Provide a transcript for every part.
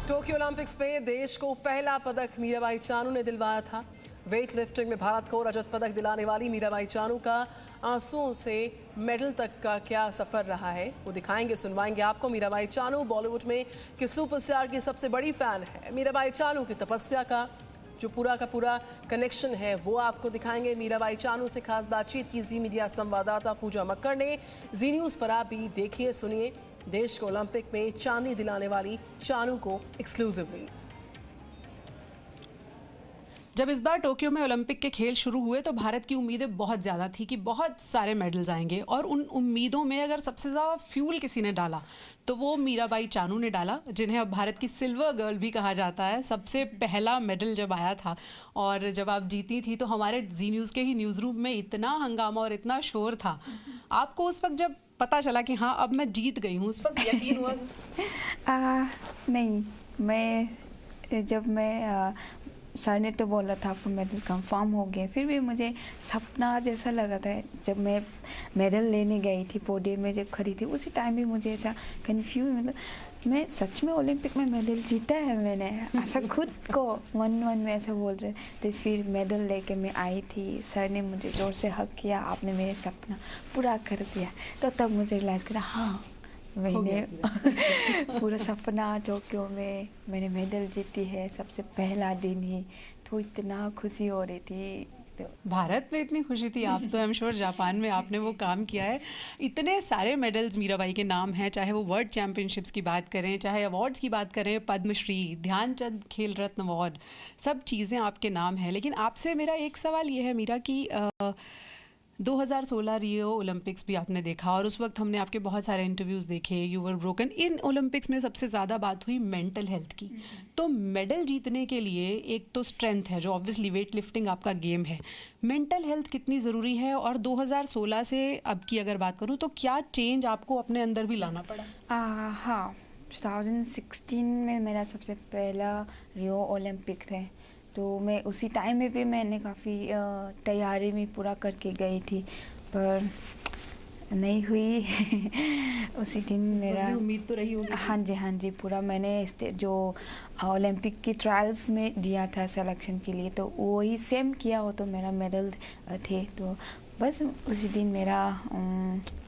Tokyo Olympics में देश को पहला पदक मीराबाई चानू ने दिलवाया था। वेट लिफ्टिंग में भारत को रजत पदक दिलाने वाली मीराबाई चानू का आंसुओं से मेडल तक का क्या सफर रहा है, वो दिखाएंगे, सुनवाएंगे आपको। मीराबाई चानू बॉलीवुड में कि सुपरस्टार की सबसे बड़ी फैन है। मीराबाई चानू की तपस्या का जो पूरा का पूरा कनेक्शन है वो आपको दिखाएंगे। मीराबाई चानू से खास बातचीत की जी मीडिया संवाददाता पूजा मक्कड़ ने। जी न्यूज़ पर आप भी देखिए, सुनिए देश को ओलंपिक में चांदी दिलाने वाली चानू को एक्सक्लूसिवली। जब इस बार टोक्यो में ओलंपिक के खेल शुरू हुए तो भारत की उम्मीदें बहुत ज़्यादा थी कि बहुत सारे मेडल्स आएंगे, और उन उम्मीदों में अगर सबसे ज़्यादा फ्यूल किसी ने डाला तो वो मीराबाई चानू ने डाला, जिन्हें अब भारत की सिल्वर गर्ल भी कहा जाता है। सबसे पहला मेडल जब आया था और जब आप जीती थी तो हमारे जी न्यूज़ के ही न्यूज़ रूम में इतना हंगामा और इतना शोर था। आपको उस वक्त जब पता चला कि हाँ अब मैं जीत गई हूँ, उस वक्त यकीन हुआ? नहीं, मैं सर ने तो बोला था आपको मेडल कंफर्म हो गया, फिर भी मुझे सपना जैसा लगा था। जब मैं मेडल लेने गई थी, पोडियम में जब खड़ी थी, उसी टाइम भी मुझे ऐसा कंफ्यूज, मतलब मैं सच में ओलंपिक में मेडल जीता है मैंने, ऐसा खुद को मन में ऐसा बोल रहे थे। फिर मेडल लेके मैं आई थी, सर ने मुझे जोर से हक किया, आपने मेरे सपना पूरा कर दिया। तो तब मुझे रियलाइज़ करा, हाँ मैंने पूरा सपना टोक्यो में मैंने मेडल जीती है, सबसे पहला दिन ही। तो इतना खुशी हो रही थी। तो भारत में इतनी खुशी थी, आप तो आई एम श्योर जापान में आपने वो काम किया है। इतने सारे मेडल्स मीराबाई के नाम हैं, चाहे वो वर्ल्ड चैम्पियनशिप्स की बात करें, चाहे अवार्ड्स की बात करें, पद्मश्री, ध्यानचंद खेल रत्न अवार्ड, सब चीज़ें आपके नाम हैं। लेकिन आपसे मेरा एक सवाल ये है मीरा कि 2016 रियो ओलंपिक्स भी आपने देखा और उस वक्त हमने आपके बहुत सारे इंटरव्यूज़ देखे, you were broken. In Olympics में सबसे ज़्यादा बात हुई मेंटल हेल्थ की। तो मेडल जीतने के लिए एक तो स्ट्रेंथ है, जो ऑब्वियसली वेट लिफ्टिंग आपका गेम है, मेंटल हेल्थ कितनी ज़रूरी है? और 2016 से अब की अगर बात करूँ तो क्या चेंज आपको अपने अंदर भी लाना पड़ा? हाँ, 2016 में मेरा सबसे पहला रियो ओलंपिक थे। तो मैं उसी टाइम में भी मैंने काफ़ी तैयारी में पूरा करके गई थी, पर नहीं हुई। उसी दिन मेरा उम्मीद तो रही होगी। हाँ जी, पूरा मैंने जो ओलंपिक की ट्रायल्स में दिया था सिलेक्शन के लिए, तो वही सेम किया हो तो मेरा मेडल थे। तो बस उसी दिन मेरा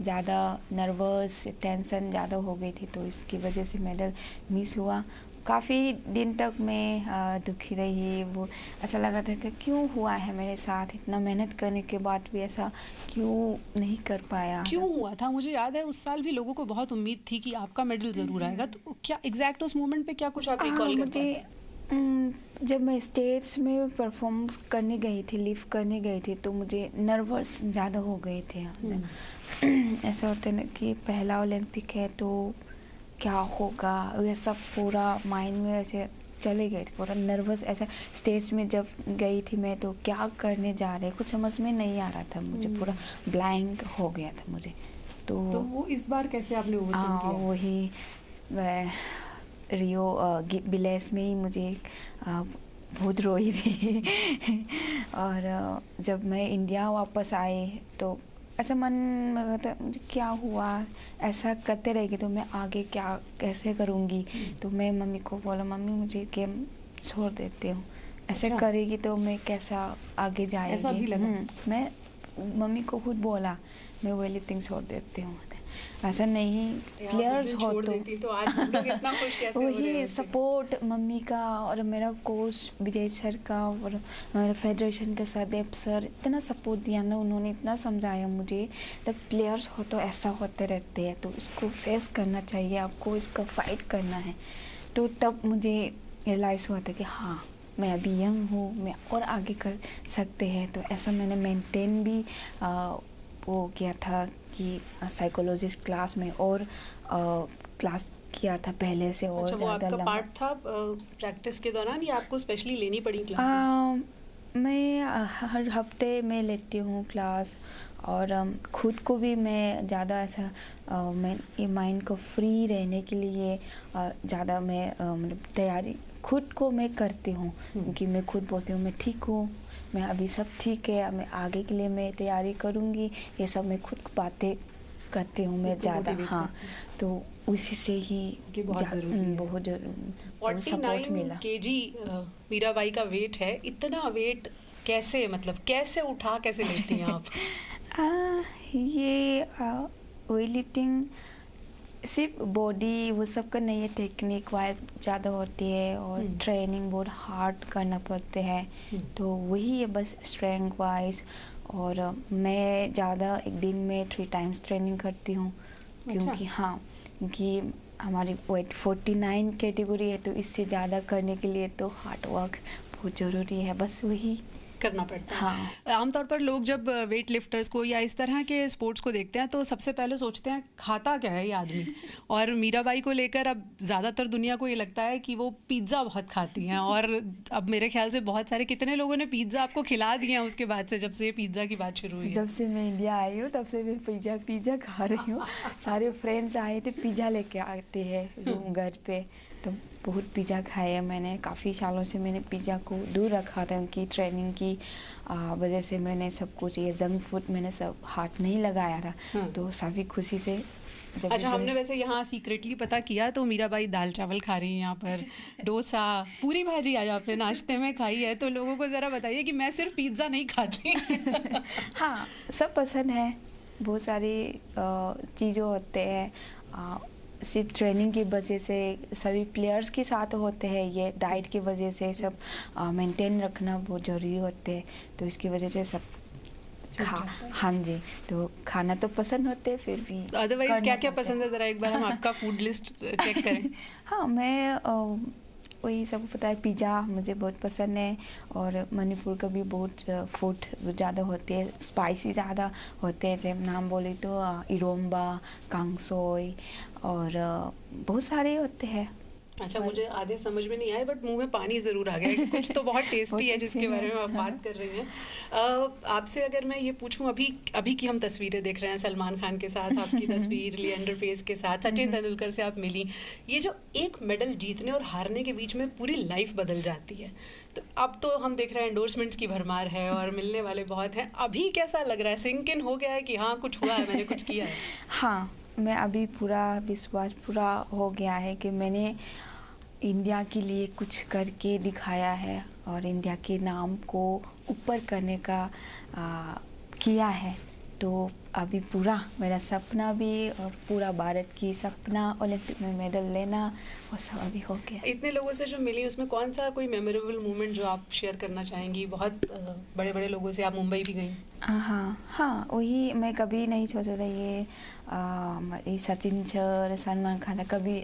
ज़्यादा नर्वस, टेंशन ज़्यादा हो गई थी, तो इसकी वजह से मेडल मिस हुआ। काफ़ी दिन तक मैं दुखी रही। वो ऐसा लगा था कि क्यों हुआ है मेरे साथ, इतना मेहनत करने के बाद भी ऐसा क्यों नहीं कर पाया। क्यों हुआ था? मुझे याद है उस साल भी लोगों को बहुत उम्मीद थी कि आपका मेडल ज़रूर आएगा। तो क्या एग्जैक्ट उस मोमेंट पे क्या कुछ आप रिकॉल कर पाते हैं? जब मैं स्टेज में परफॉर्म करने गई थी, लिफ्ट करने गई थी, तो मुझे नर्वस ज़्यादा हो गए थे। ऐसा होता है ना कि पहला ओलंपिक है तो क्या होगा, ये सब पूरा माइंड में ऐसे चले गए थे, पूरा नर्वस। ऐसा स्टेज में जब गई थी मैं, तो क्या करने जा रहे कुछ समझ में नहीं आ रहा था मुझे, पूरा ब्लैंक हो गया था मुझे। तो वो इस बार कैसे आपने ओवरकम किया? वही रियो बिलेस में ही मुझे बहुत रोई थी। और जब मैं इंडिया वापस आए तो ऐसा मन में लगता मुझे क्या हुआ, ऐसा करते रहेगी तो मैं आगे क्या कैसे करूँगी। तो मैं मम्मी को बोला, मम्मी मुझे गेम छोड़ देती हूँ, ऐसे करेगी तो मैं कैसा आगे जाएगी। ऐसा भी लगा? मैं मम्मी को खुद बोला मैं वेट लिफ्टिंग छोड़ देती हूँ। ऐसा नहीं, प्लेयर्स हो तो आज हम लोग इतना खुश कैसे हो रहे वही हैं? सपोर्ट मम्मी का और मेरा कोच विजय सर का और मेरा फेडरेशन का सदैव सर इतना सपोर्ट दिया ना, उन्होंने इतना समझाया मुझे। तब प्लेयर्स हो तो ऐसा होते रहते हैं, तो इसको फेस करना चाहिए, आपको इसका फाइट करना है। तो तब मुझे रियलाइज़ हुआ था कि हाँ मैं अभी यंग हूँ, मैं और आगे कर सकते हैं। तो ऐसा मैंने मेंटेन भी वो किया था कि साइकोलॉजिस्ट क्लास में और क्लास किया था पहले से और ज़्यादा लंबा। पार्ट था प्रैक्टिस के दौरान या आपको स्पेशली लेनी पड़ी क्लासेस? मैं हर हफ्ते में लेती हूँ क्लास, और खुद को भी मैं ज़्यादा ऐसा मैं ये माइंड को फ्री रहने के लिए ज़्यादा मैं मतलब तैयारी खुद को मैं करती हूँ, क्योंकि मैं खुद बोलती हूँ मैं ठीक हूँ, मैं अभी सब ठीक है, मैं आगे के लिए मैं तैयारी करूँगी, ये सब मैं खुद बातें करती हूँ मैं ज़्यादा। हाँ, तो उसी से ही कि बहुत ज़रूरी है। बहुत सपोर्ट 49 मिला। केजी मीराबाई का वेट है। इतना वेट कैसे, मतलब कैसे उठा, कैसे लेती हैं आप? ये वेट लिफ्टिंग सिर्फ बॉडी वो सब का नहीं है, टेक्निक वाइज ज़्यादा होती है और ट्रेनिंग बहुत हार्ड करना पड़ते हैं, तो वही है बस स्ट्रेंथ वाइज। और मैं ज़्यादा एक दिन में 3 टाइम्स ट्रेनिंग करती हूँ, क्योंकि हाँ, क्योंकि हमारी वेट 49 कैटेगरी है, तो इससे ज़्यादा करने के लिए तो हार्ड वर्क बहुत ज़रूरी है, बस वही करना पड़ता है। हाँ। आमतौर पर लोग जब वेट लिफ्टर्स को या इस तरह के स्पोर्ट्स को देखते हैं तो सबसे पहले सोचते हैं खाता क्या है ये आदमी। और मीराबाई को लेकर अब ज़्यादातर दुनिया को ये लगता है कि वो पिज़्ज़ा बहुत खाती हैं, और अब मेरे ख्याल से बहुत सारे, कितने लोगों ने पिज़्ज़ा आपको खिला दिए हैं उसके बाद से, जब से ये पिज़्ज़ा की बात शुरू हुई है? जब से मैं इंडिया आई हूँ तब से मैं पिज़्ज़ा खा रही हूँ। सारे फ्रेंड्स आए थे, पिज़्ज़ा लेके आते हैं रूम घर पे, तो बहुत पिज़्ज़ा खाया मैंने। काफ़ी सालों से मैंने पिज़्ज़ा को दूर रखा था, उनकी ट्रेनिंग की वजह से मैंने सब कुछ ये जंक फूड मैंने सब हाथ नहीं लगाया था, तो सभी खुशी से जब अच्छा, हमने वैसे यहाँ सीक्रेटली पता किया तो मीराबाई दाल चावल खा रही हैं यहाँ पर, डोसा, पूरी भाजी आज आपने नाश्ते में खाई है, तो लोगों को ज़रा बताइए कि मैं सिर्फ पिज़्ज़ा नहीं खाती। हाँ, सब पसंद है, बहुत सारी चीज़ें होते हैं, सिर्फ ट्रेनिंग की वजह से सभी प्लेयर्स के साथ होते हैं, ये डाइट की वजह से सब मेंटेन रखना बहुत ज़रूरी होते हैं, तो इसकी वजह से सब हाँ जी, तो खाना तो पसंद होते हैं, फिर भी अदरवाइज क्या क्या पसंद है, ज़रा एक बार हम आपका फूड लिस्ट चेक करें। हाँ, मैं वही सबको पता है, पिज़्ज़ा मुझे बहुत पसंद है, और मणिपुर का भी बहुत फूड ज़्यादा होते हैं, स्पाइसी ज़्यादा होते हैं, जैसे नाम बोले तो इरोम्बा, कांगसोई और बहुत सारे होते हैं। अच्छा, मुझे आधे समझ में नहीं आए, बट मुंह में पानी ज़रूर आ गया कि कुछ तो बहुत टेस्टी है जिसके बारे में आप बात कर रही हैं। आपसे अगर मैं ये पूछूं, अभी की हम तस्वीरें देख रहे हैं सलमान खान के साथ, आपकी तस्वीर लिएंडर पेस के साथ, सचिन तेंदुलकर से आप मिली, ये जो एक मेडल जीतने और हारने के बीच में पूरी लाइफ बदल जाती है, तो अब तो हम देख रहे हैं एंडोर्समेंट्स की भरमार है और मिलने वाले बहुत हैं, अभी कैसा लग रहा है? सिंक इन हो गया है कि हाँ कुछ हुआ है, मैंने कुछ किया है? हाँ, मैं अभी पूरा विश्वास पूरा हो गया है कि मैंने इंडिया के लिए कुछ करके दिखाया है और इंडिया के नाम को ऊपर करने का किया है, तो अभी पूरा मेरा सपना भी और पूरा भारत की सपना ओलंपिक में मेडल लेना वो सब अभी हो गया। इतने लोगों से जो मिली उसमें कौन सा कोई मेमोरेबल मोमेंट जो आप शेयर करना चाहेंगी? बहुत बड़े बड़े लोगों से आप मुंबई भी गई। हाँ, वही मैं कभी नहीं सोचा था ये सचिन सर, सलमान खान, कभी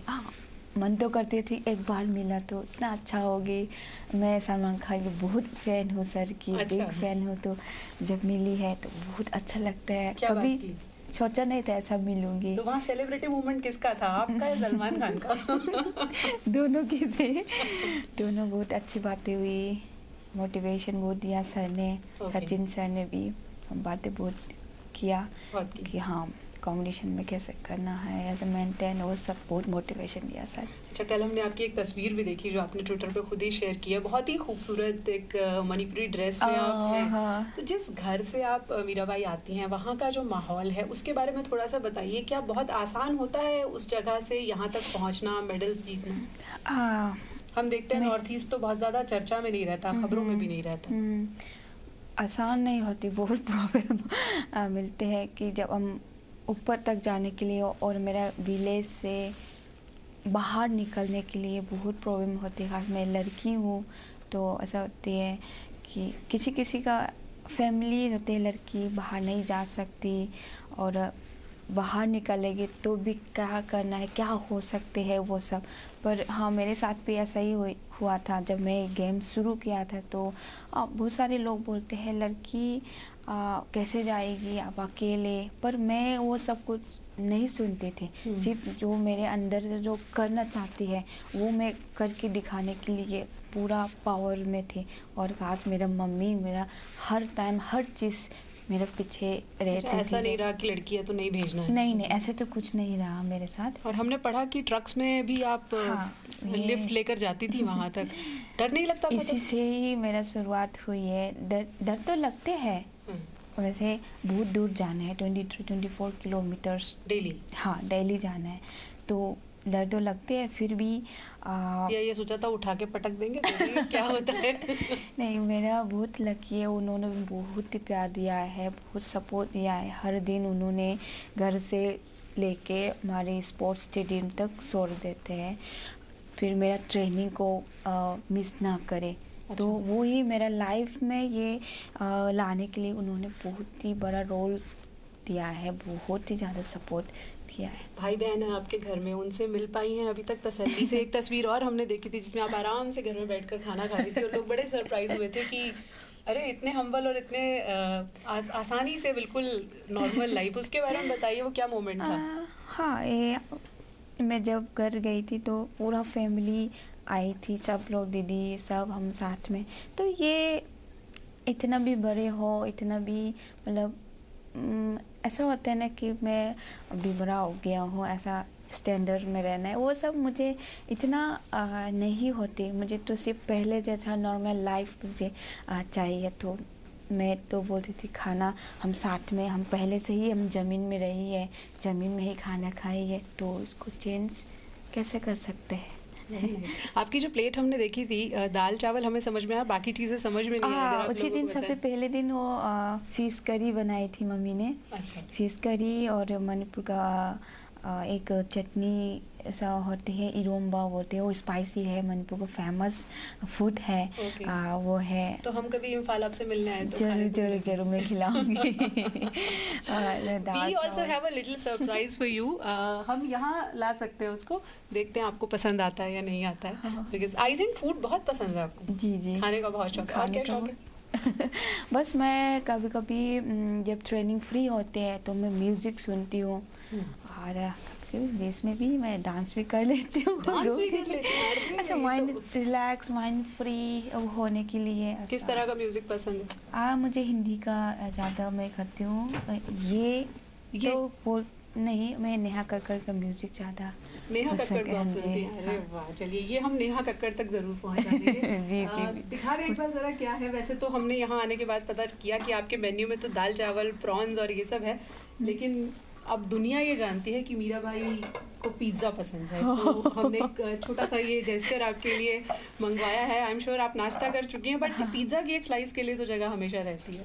मन तो करती थी एक बार मिला तो इतना अच्छा होगी। मैं सलमान खान की बहुत फैन हूँ, सर की बिग फैन हूँ, तो जब मिली है तो बहुत अच्छा लगता है। कभी सोचा नहीं था ऐसा मिलूंगी। तो वहाँ सेलिब्रिटी मूवमेंट किसका था, आपका या सलमान खान का? दोनों के थे, दोनों बहुत अच्छी बातें हुई, मोटिवेशन बहुत दिया सर ने, सचिन सर ने भी बातें बहुत किया कि हाँ कॉम्पिटिशन में कैसे करना है, ऐसे मेंटेन, और सब बहुत मोटिवेशन दिया सर। अच्छा, कल हमने आपकी एक तस्वीर भी देखी जो आपने ट्विटर पे खुद ही शेयर की है, बहुत ही खूबसूरत एक मणिपुरी ड्रेस में आप हैं। हाँ। तो जिस घर से आप मीराबाई आती हैं, वहाँ का जो माहौल है उसके बारे में थोड़ा सा बताइए। क्या बहुत आसान होता है उस जगह से यहाँ तक पहुँचना, मेडल्स जीतना? हम देखते हैं नॉर्थ ईस्ट तो बहुत ज़्यादा चर्चा में नहीं रहता, खबरों में भी नहीं रहता। आसान नहीं होती, बहुत प्रॉब्लम मिलते हैं कि जब हम ऊपर तक जाने के लिए, और मेरा विलेज से बाहर निकलने के लिए बहुत प्रॉब्लम होती है। मैं लड़की हूँ तो ऐसा होती है कि किसी किसी का फैमिली होते हैं, लड़की बाहर नहीं जा सकती, और बाहर निकलेगी तो भी क्या करना है, क्या हो सकते हैं वो सब। पर हाँ, मेरे साथ भी ऐसा ही हुआ था जब मैं गेम शुरू किया था, तो बहुत सारे लोग बोलते हैं लड़की कैसे जाएगी आप अकेले, पर मैं वो सब कुछ नहीं सुनते थे। सिर्फ जो मेरे अंदर जो करना चाहती है वो मैं करके दिखाने के लिए पूरा पावर में थे, और खास मेरा मम्मी मेरा हर टाइम हर चीज़ मेरे पीछे रहती थी। ऐसा नहीं रहा कि लड़की है तो नहीं भेजना है? नहीं, ऐसे तो कुछ नहीं रहा मेरे साथ। और हमने पढ़ा कि ट्रक्स में भी आप लिफ्ट लेकर जाती थी वहाँ तक, डर नहीं लगता था? इसी से ही मेरा शुरुआत हुई है। डर तो लगते हैं, वैसे बहुत दूर जाना है, 23-24 किलोमीटर्स डेली। हाँ, डेली जाना है, तो डर तो लगते हैं, फिर भी या ये सोचा था उठा के पटक देंगे, देखिए क्या होता है। नहीं, मेरा बहुत लकी है, उन्होंने बहुत प्यार दिया है, बहुत सपोर्ट दिया है। हर दिन उन्होंने घर से लेके हमारे स्पोर्ट्स स्टेडियम तक छोड़ देते हैं, फिर मेरा ट्रेनिंग को मिस ना करे। तो वो ही मेरा लाइफ में ये लाने के लिए उन्होंने बहुत ही बड़ा रोल दिया है, बहुत ही ज़्यादा सपोर्ट किया है। भाई बहन है आपके घर में, उनसे मिल पाई हैं अभी तक तसल्ली से? एक तस्वीर और हमने देखी थी जिसमें आप आराम से घर में बैठकर खाना खा रही थी और लोग बड़े सरप्राइज हुए थे कि अरे इतने हम्बल और इतने आसानी से बिल्कुल नॉर्मल लाइफ। उसके बारे में बताइए, वो क्या मोमेंट था? हाँ, ये मैं जब घर गई थी तो पूरा फैमिली आई थी, सब लोग, दीदी सब हम साथ में। तो ये इतना भी बड़े हो, इतना भी मतलब ऐसा होता है ना कि मैं अभी बड़ा हो गया हूँ, ऐसा स्टैंडर्ड में रहना है, वो सब मुझे इतना नहीं होते। मुझे तो सिर्फ पहले जैसा नॉर्मल लाइफ मुझे चाहिए। तो मैं तो बोलती थी खाना हम साथ में, हम पहले से ही हम ज़मीन में रही है, ज़मीन में ही खाना खाई है, तो इसको चेंज कैसे कर सकते हैं? आपकी जो प्लेट हमने देखी थी, दाल चावल हमें समझ में आया, बाकी चीज़ें समझ में नहीं आई। उसी दिन सबसे पहले दिन वो फिश करी बनाई थी मम्मी ने। अच्छा। फिश करी और मणिपुर का एक चटनी ऐसा होते हैं, इरोम्बा बोलते हैं, वो स्पाइसी है, मणिपुर का फेमस फूड है। वो है। तो हम कभी इम्फाल आपसे मिलने आए तो जरूर जरूर जरूर मैं खिलाऊंगी। We also have a little surprise for you. हम यहाँ ला सकते हैं उसको, देखते हैं आपको पसंद आता है या नहीं आता है। Because I think food बहुत पसंद है आपको। जी जी, खाने का बहुत शौक है। और क्या शौक है? बस मैं कभी कभी जब ट्रेनिंग फ्री होते हैं तो मैं म्यूजिक सुनती हूँ, और बीच में भी मैं डांस भी कर लेती हूँ। अच्छा, माइंड रिलैक्स, माइंड फ्री होने के लिए। किस तरह का म्यूजिक पसंद है? मुझे हिंदी का ज़्यादा मैं करती हूँ। ये तो बोल नहीं, मैं नेहा कक्कड़ का म्यूजिक ज़्यादा। नेहा कक्कड़ को आप सुनती हैं? अरे वाह, चलिए ये हम नेहा कक्कड़ तक जरूर पहुंचा देंगे। जी जी, दिखा दें एक बार जरा क्या है। वैसे तो हमने यहाँ आने के बाद पता किया कि आपके मेन्यू में तो दाल चावल, प्रॉन्स और ये सब है, लेकिन अब दुनिया ये जानती है कि मीराबाई को पिज्ज़ा पसंद है। तो हमने एक छोटा सा ये जेस्चर आपके लिए मंगवाया है। आई एम श्योर आप नाश्ता कर चुकी हैं, बट पिज्ज़ा की एक स्लाइस के लिए तो जगह हमेशा रहती है।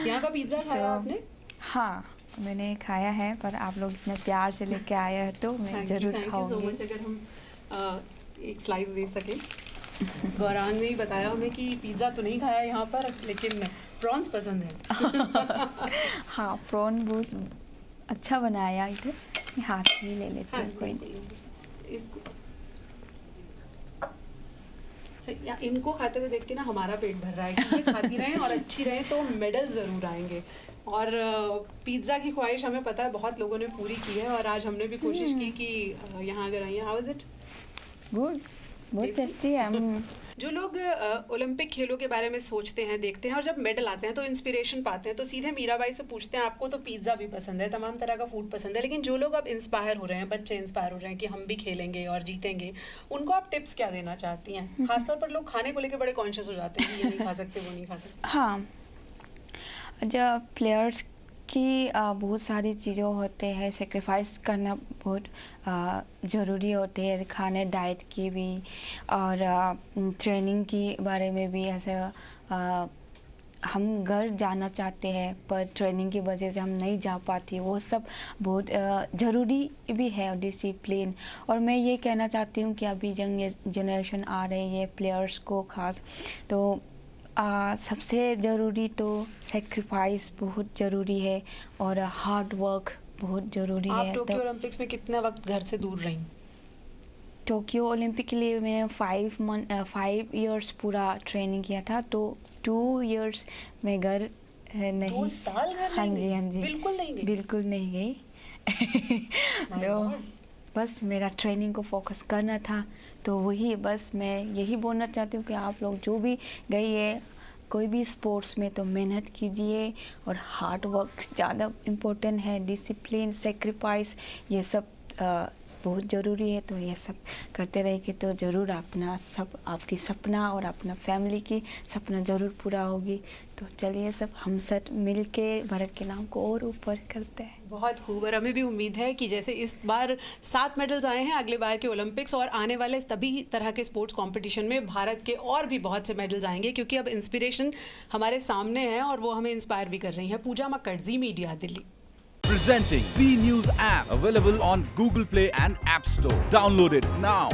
यहाँ का पिज्ज़ा खाया आपने? हाँ, मैंने खाया है, पर आप लोग इतना प्यार से लेके आया है तो मैं ज़रूर खाऊंगी। अगर हम एक स्लाइस दे सकें। गौरांग ने बताया हमें कि पिज़्ज़ा तो नहीं खाया यहाँ पर, लेकिन प्रॉन्स पसंद है। हाँ, प्रॉन बहुत अच्छा बनाया, इधर हाथ ही ले लेते हैं। कोई नहीं, इसको या इनको खाते हुए देख के ना हमारा पेट भर रहा है कि ये खाती रहें और अच्छी रहें तो मेडल ज़रूर आएंगे। और पिज़्ज़ा की ख्वाहिश हमें पता है बहुत लोगों ने पूरी की है, और आज हमने भी कोशिश की कि यहाँ अगर आइए। How is it? गुड, बहुत टेस्टी है। जो लोग ओलंपिक खेलों के बारे में सोचते हैं, देखते हैं, और जब मेडल आते हैं तो इंस्पिरेशन पाते हैं, तो सीधे मीराबाई से पूछते हैं आपको तो पिज़्ज़ा भी पसंद है, तमाम तरह का फूड पसंद है, लेकिन जो लोग अब इंस्पायर हो रहे हैं, बच्चे इंस्पायर हो रहे हैं कि हम भी खेलेंगे और जीतेंगे, उनको आप टिप्स क्या देना चाहती हैं? खासतौर पर लोग खाने को लेकर बड़े कॉन्शियस हो जाते हैं कि ये नहीं खा सकते, वो नहीं खा सकते। हाँ, जब प्लेयर्स की बहुत सारी चीज़ें होते हैं, सेक्रीफाइस करना बहुत ज़रूरी होते हैं, खाने डाइट की भी और ट्रेनिंग की बारे में भी। ऐसे हम घर जाना चाहते हैं पर ट्रेनिंग की वजह से हम नहीं जा पाती, वो सब बहुत ज़रूरी भी है, डिसिप्लिन। और मैं ये कहना चाहती हूँ कि अभी यंग जनरेशन आ रही है, प्लेयर्स को खास, तो सबसे ज़रूरी तो सेक्रीफाइस बहुत ज़रूरी है और हार्ड वर्क बहुत ज़रूरी है। आप टोक्यो ओलंपिक्स में कितना वक्त घर से दूर रहीं? टोक्यो ओलंपिक के लिए मैंने 5 इयर्स पूरा ट्रेनिंग किया था, तो 2 इयर्स मैं घर नहीं। 2 साल घर हाँ नहीं जी, हाँ जी, बिल्कुल नहीं गई? बिल्कुल नहीं गई। तो बस मेरा ट्रेनिंग को फोकस करना था, तो वही बस मैं यही बोलना चाहती हूँ कि आप लोग जो भी गई है कोई भी स्पोर्ट्स में तो मेहनत कीजिए, और हार्ड वर्क ज़्यादा इम्पोर्टेंट है, डिसिप्लिन, सेक्रीफाइस, ये सब बहुत ज़रूरी है। तो ये सब करते रहेंगे तो ज़रूर अपना सब आपकी सपना और अपना फैमिली की सपना ज़रूर पूरा होगी। तो चलिए सब हम सब मिल के भारत के नाम को और ऊपर करते हैं। बहुत खूब। और हमें भी उम्मीद है कि जैसे इस बार 7 मेडल्स आए हैं, अगले बार के ओलंपिक्स और आने वाले सभी तरह के स्पोर्ट्स कंपटीशन में भारत के और भी बहुत से मेडल्स आएंगे, क्योंकि अब इंस्पिरेशन हमारे सामने है और वो हमें इंस्पायर भी कर रही हैं। Pooja Makkar, Zee media, Delhi. Presenting V News app, available on Google Play and App Store. Download it now.